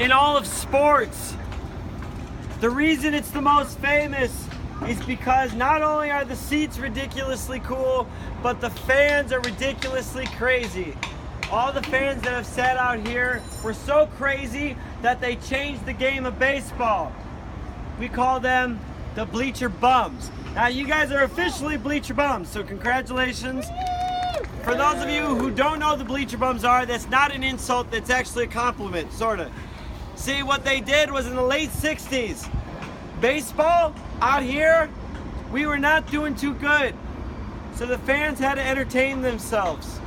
in all of sports. The reason it's the most famous is because not only are the seats ridiculously cool, but the fans are ridiculously crazy. All the fans that have sat out here were so crazy that they changed the game of baseball. We call them the bleacher bums. Now you guys are officially bleacher bums, so congratulations. For those of you who don't know the bleacher bums are, that's not an insult, that's actually a compliment, sorta. See, what they did was in the late 60s, baseball out here, we were not doing too good. So the fans had to entertain themselves.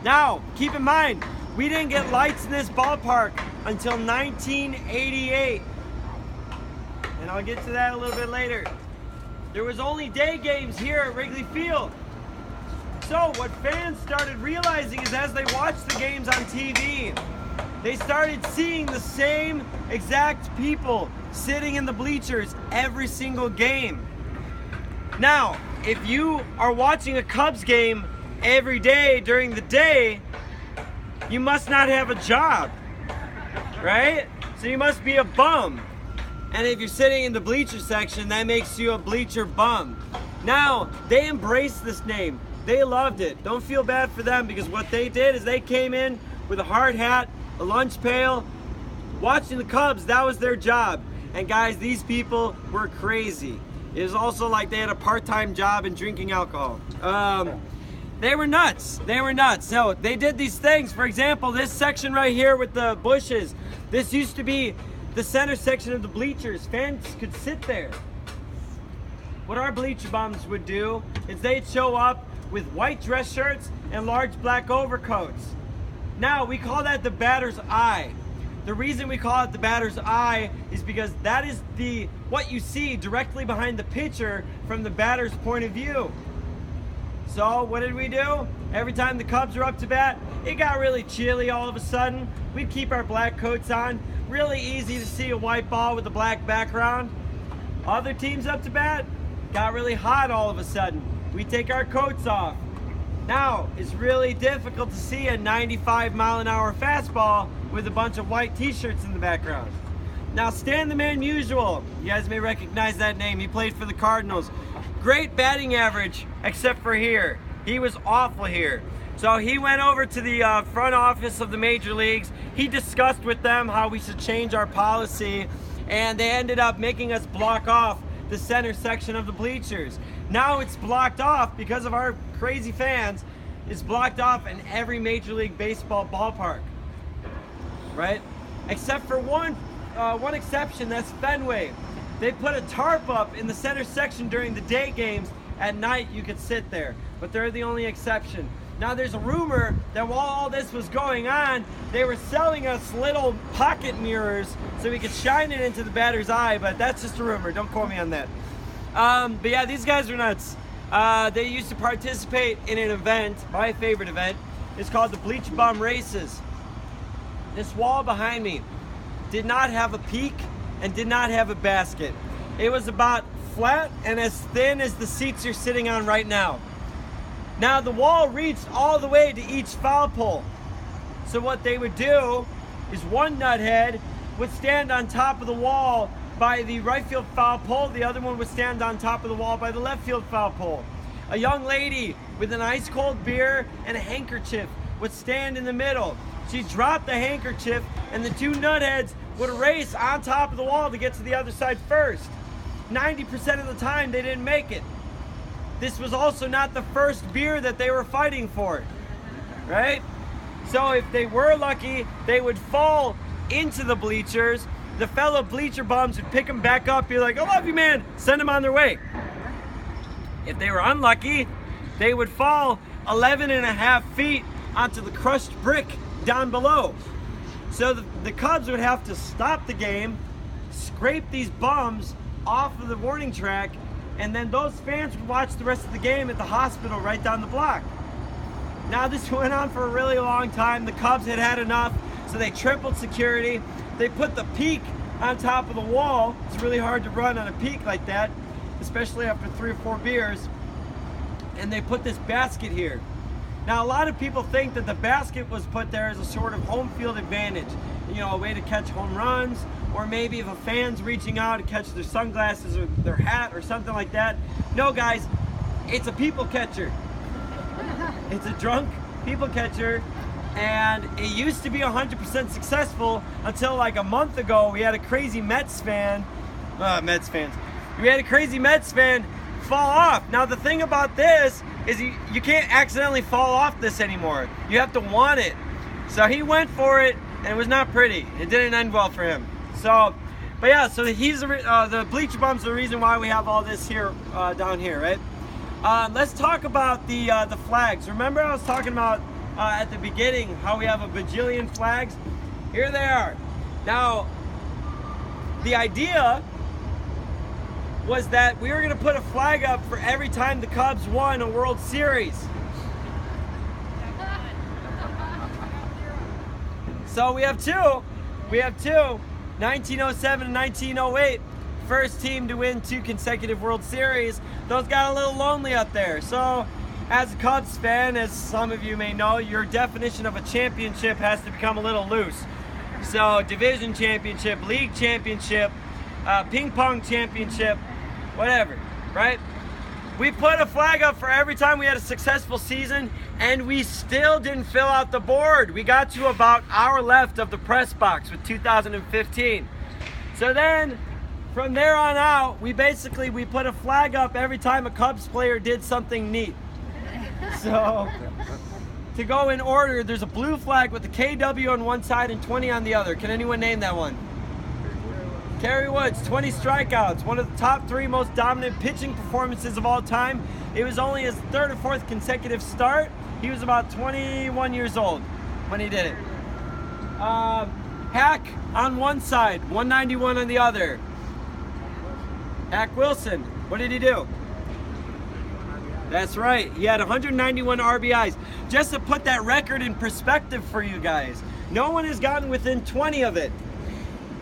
Now, keep in mind, we didn't get lights in this ballpark until 1988. And I'll get to that a little bit later. There was only day games here at Wrigley Field. So what fans started realizing is as they watched the games on TV, they started seeing the same exact people sitting in the bleachers every single game. Now, if you are watching a Cubs game every day during the day, you must not have a job, right? So you must be a bum. And if you're sitting in the bleacher section, that makes you a bleacher bum. Now, they embraced this name. They loved it. Don't feel bad for them, because what they did is they came in with a hard hat, a lunch pail, watching the Cubs. That was their job. And guys, these people were crazy. It was also like they had a part-time job in drinking alcohol. They were nuts. They were nuts. So they did these things. For example, this section right here with the bushes, this used to be the center section of the bleachers. Fans could sit there. What our bleacher bums would do is they'd show up with white dress shirts and large black overcoats. Now, we call that the batter's eye. The reason we call it the batter's eye is because that is what you see directly behind the pitcher from the batter's point of view. So what did we do? Every time the Cubs were up to bat, it got really chilly all of a sudden. We'd keep our black coats on. Really easy to see a white ball with a black background. Other teams up to bat, got really hot all of a sudden. We take our coats off. Now, it's really difficult to see a 95-mile-an-hour fastball with a bunch of white t-shirts in the background. Now, Stan the Man Musial, you guys may recognize that name. He played for the Cardinals. Great batting average, except for here. He was awful here. So he went over to the front office of the major leagues. He discussed with them how we should change our policy, and they ended up making us block off the center section of the bleachers. Now it's blocked off because of our crazy fans. It's blocked off in every Major League Baseball ballpark, right? Except for one exception, that's Fenway. They put a tarp up in the center section during the day games. At night, you could sit there, but they're the only exception. Now, there's a rumor that while all this was going on, they were selling us little pocket mirrors so we could shine it into the batter's eye, but that's just a rumor. Don't quote me on that. But yeah, these guys are nuts. They used to participate in an event, my favorite event. It's called the Bleach Bum Races. This wall behind me did not have a peak and did not have a basket. It was about flat and as thin as the seats you're sitting on right now. Now the wall reached all the way to each foul pole. So what they would do is one nuthead would stand on top of the wall by the right field foul pole, the other one would stand on top of the wall by the left field foul pole. A young lady with an ice cold beer and a handkerchief would stand in the middle. She'd drop the handkerchief and the two nutheads would race on top of the wall to get to the other side first. 90% of the time they didn't make it. This was also not the first beer that they were fighting for, right? So if they were lucky, they would fall into the bleachers. The fellow bleacher bums would pick them back up, be like, I love you, man, send them on their way. If they were unlucky, they would fall 11.5 feet onto the crushed brick down below. So the Cubs would have to stop the game, scrape these bums off of the warning track, and then those fans would watch the rest of the game at the hospital right down the block. Now this went on for a really long time. The Cubs had had enough, so they tripled security. They put the peak on top of the wall. It's really hard to run on a peak like that, especially after 3 or 4 beers. And they put this basket here. Now a lot of people think that the basket was put there as a sort of home field advantage. a way to catch home runs, or maybe if a fan's reaching out to catch their sunglasses or their hat or something like that. No, guys, it's a people catcher. It's a drunk people catcher, and it used to be 100% successful until like a month ago. We had a crazy Mets fan, we had a crazy Mets fan fall off. Now the thing about this is you can't accidentally fall off this anymore. You have to want it. So he went for it, and it was not pretty. It didn't end well for him. So, but yeah, so he's the bleacher bumps are the reason why we have all this here down here, right? Let's talk about the flags. Remember I was talking about at the beginning how we have a bajillion flags? Here they are. Now, the idea was that we were going to put a flag up for every time the Cubs won a World Series. So we have two. 1907 and 1908. First team to win 2 consecutive World Series. Those got a little lonely out there. So as a Cubs fan, as some of you may know, your definition of a championship has to become a little loose. So division championship, league championship, ping pong championship, whatever, right? We put a flag up for every time we had a successful season, and we still didn't fill out the board. We got to about our left of the press box with 2015. So then, from there on out, we put a flag up every time a Cubs player did something neat. So, to go in order, there's a blue flag with the KW on one side and 20 on the other. Can anyone name that one? Kerry Woods, 20 strikeouts, one of the top 3 most dominant pitching performances of all time. It was only his 3rd or 4th consecutive start. He was about 21 years old when he did it. Hack on one side, 191 on the other. Hack Wilson, what did he do? That's right, he had 191 RBIs. Just to put that record in perspective for you guys, no one has gotten within 20 of it.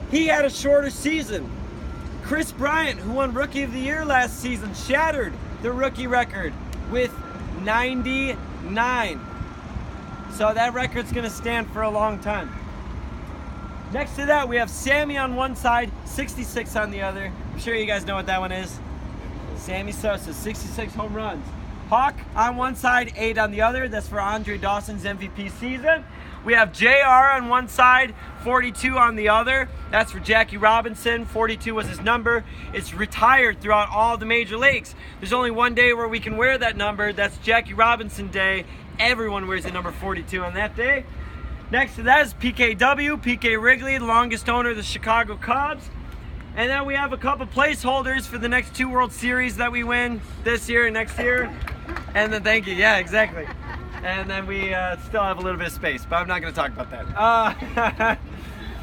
He had a shorter season. Chris Bryant, who won Rookie of the Year last season, shattered the rookie record with 99. So that record's gonna stand for a long time. Next to that, we have Sammy on one side, 66 on the other. I'm sure you guys know what that one is. Sammy Sosa, 66 home runs. Hawk on one side, 8 on the other. That's for Andre Dawson's MVP season. We have JR on one side, 42 on the other. That's for Jackie Robinson. 42 was his number. It's retired throughout all the major leagues. There's only one day where we can wear that number. That's Jackie Robinson Day. Everyone wears the number 42 on that day. Next to that is PKW, PK Wrigley, the longest owner of the Chicago Cubs. And then we have a couple placeholders for the next 2 World Series that we win this year and next year. And then, thank you, yeah, exactly. And then we still have a little bit of space, but I'm not going to talk about that.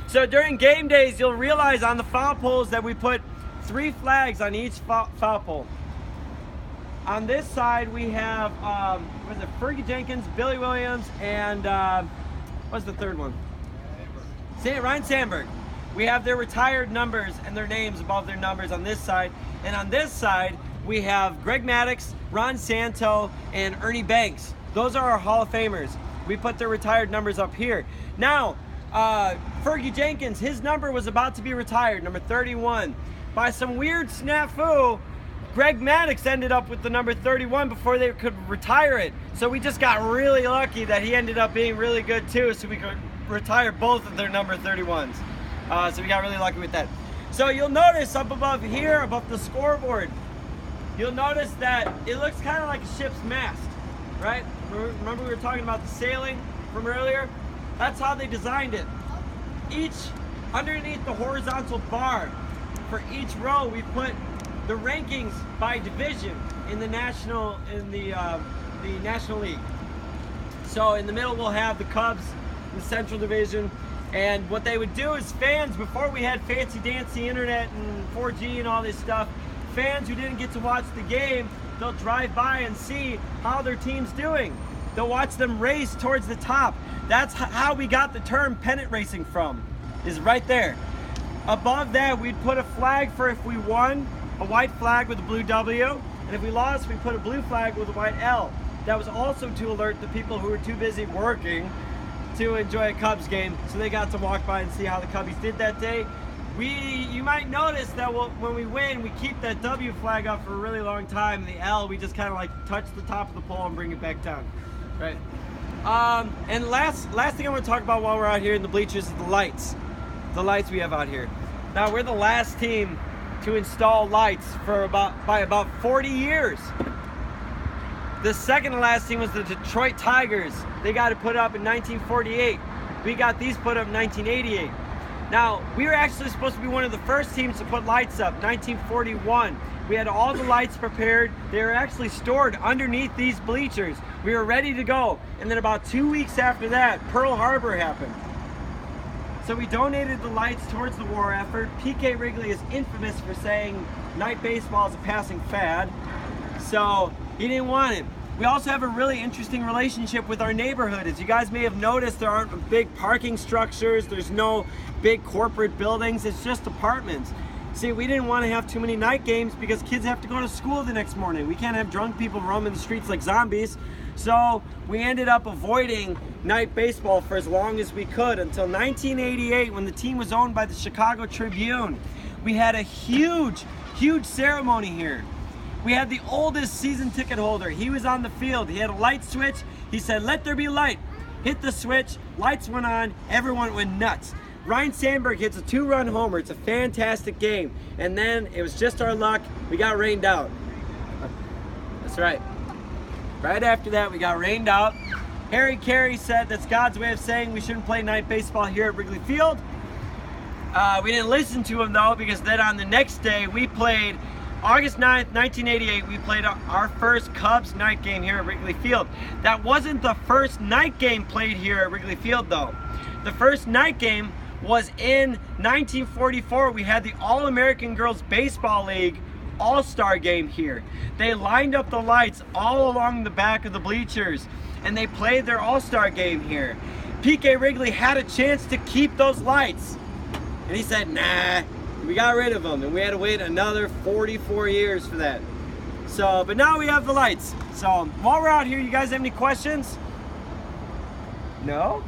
So during game days, you'll realize on the foul poles that we put 3 flags on each foul pole. On this side, we have, Fergie Jenkins, Billy Williams, and what's the third one? Ryan Sandberg. We have their retired numbers and their names above their numbers on this side. And on this side, we have Greg Maddux, Ron Santo, and Ernie Banks. Those are our Hall of Famers. We put their retired numbers up here. Now, Fergie Jenkins, his number was about to be retired, number 31. By some weird snafu, Greg Maddux ended up with the number 31 before they could retire it. So we just got really lucky that he ended up being really good too, so we could retire both of their number 31s. So we got really lucky with that. So you'll notice up above here, above the scoreboard, you'll notice that it looks kind of like a ship's mast, right? Remember we were talking about the sailing from earlier? That's how they designed it. Underneath the horizontal bar, for each row, we put the rankings by division in the National League. So in the middle, we'll have the Cubs, the Central Division. And what they would do is fans, before we had fancy dancy internet and 4G and all this stuff, fans who didn't get to watch the game, they'll drive by and see how their team's doing. They'll watch them race towards the top. That's how we got the term pennant racing from, is right there. Above that, we'd put a flag for if we won, a white flag with a blue W, and if we lost, we put a blue flag with a white L. That was also to alert the people who were too busy working to enjoy a Cubs game, so they got to walk by and see how the Cubbies did that day. You might notice that when we win, we keep that W flag up for a really long time. The L, we just kind of like touch the top of the pole and bring it back down, right? And last thing I want to talk about while we're out here in the bleachers is the lights. The lights we have out here. Now we're the last team to install lights by about 40 years. The second to last team was the Detroit Tigers. They got it put up in 1948. We got these put up in 1988. Now, we were actually supposed to be one of the first teams to put lights up, 1941. We had all the lights prepared. They were actually stored underneath these bleachers. We were ready to go. And then about 2 weeks after that, Pearl Harbor happened. So we donated the lights towards the war effort. PK Wrigley is infamous for saying night baseball is a passing fad. So he didn't want it. We also have a really interesting relationship with our neighborhood. As you guys may have noticed, there aren't big parking structures. There's no big corporate buildings. It's just apartments. See, we didn't want to have too many night games because kids have to go to school the next morning. We can't have drunk people roaming the streets like zombies. So we ended up avoiding night baseball for as long as we could until 1988 when the team was owned by the Chicago Tribune. We had a huge ceremony here. We had the oldest season ticket holder. He was on the field. He had a light switch. He said, "Let there be light." Hit the switch, lights went on, everyone went nuts. Ryan Sandberg hits a 2-run homer. It's a fantastic game. And then it was just our luck. We got rained out. That's right. Right after that, we got rained out. Harry Carey said that's God's way of saying we shouldn't play night baseball here at Wrigley Field. We didn't listen to him though, because then on the next day, we played August 9th, 1988, we played our first Cubs night game here at Wrigley Field. That wasn't the first night game played here at Wrigley Field though. The first night game was in 1944. We had the All-American Girls Baseball League All-Star game here. They lined up the lights all along the back of the bleachers and they played their All-Star game here. PK Wrigley had a chance to keep those lights and he said, nah. We got rid of them and we had to wait another 44 years for that. So, but now we have the lights. So while we're out here, you guys have any questions? No?